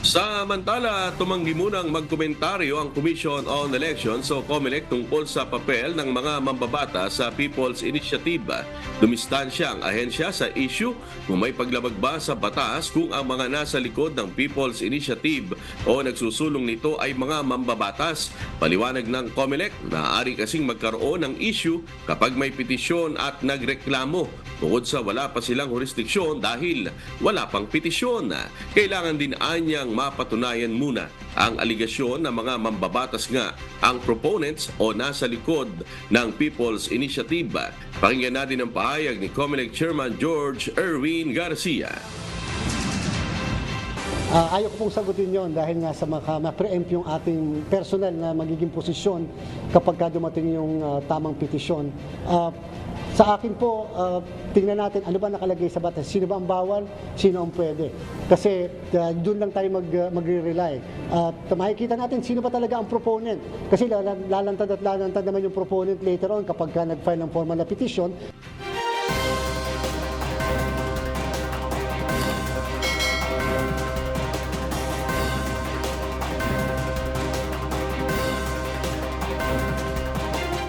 Samantala, tumanggi munang magkomentaryo ang Commission on Elections o COMELEC tungkol sa papel ng mga mambabata sa People's Initiative. Dumistansya ang ahensya sa issue kung may paglabag ba sa batas kung ang mga nasa likod ng People's Initiative o nagsusulong nito ay mga mambabatas. Paliwanag ng COMELEC, maaari kasing magkaroon ng issue kapag may petisyon at nagreklamo bukod sa wala pa silang jurisdiksyon dahil wala pang petisyon. Kailangan din anyang mapatunayan muna ang aligasyon ng mga mambabatas nga ang proponents o nasa likod ng People's Initiative. Pakinggan natin ang pahayag ni COMELEC Chairman George Erwin Garcia. Ayaw ko pong sagutin yon dahil nga sa ma-preempt yung ating personal na magiging posisyon kapag dumating yung tamang petisyon. Sa akin po, tingnan natin ano ba nakalagay sa batas. Sino ba ang bawal, sino ang pwede. Kasi doon lang tayo magre-rely. Makikita natin sino ba talaga ang proponent. Kasi lalantad at lalantad naman yung proponent later on kapag nag-file ng formal na petition.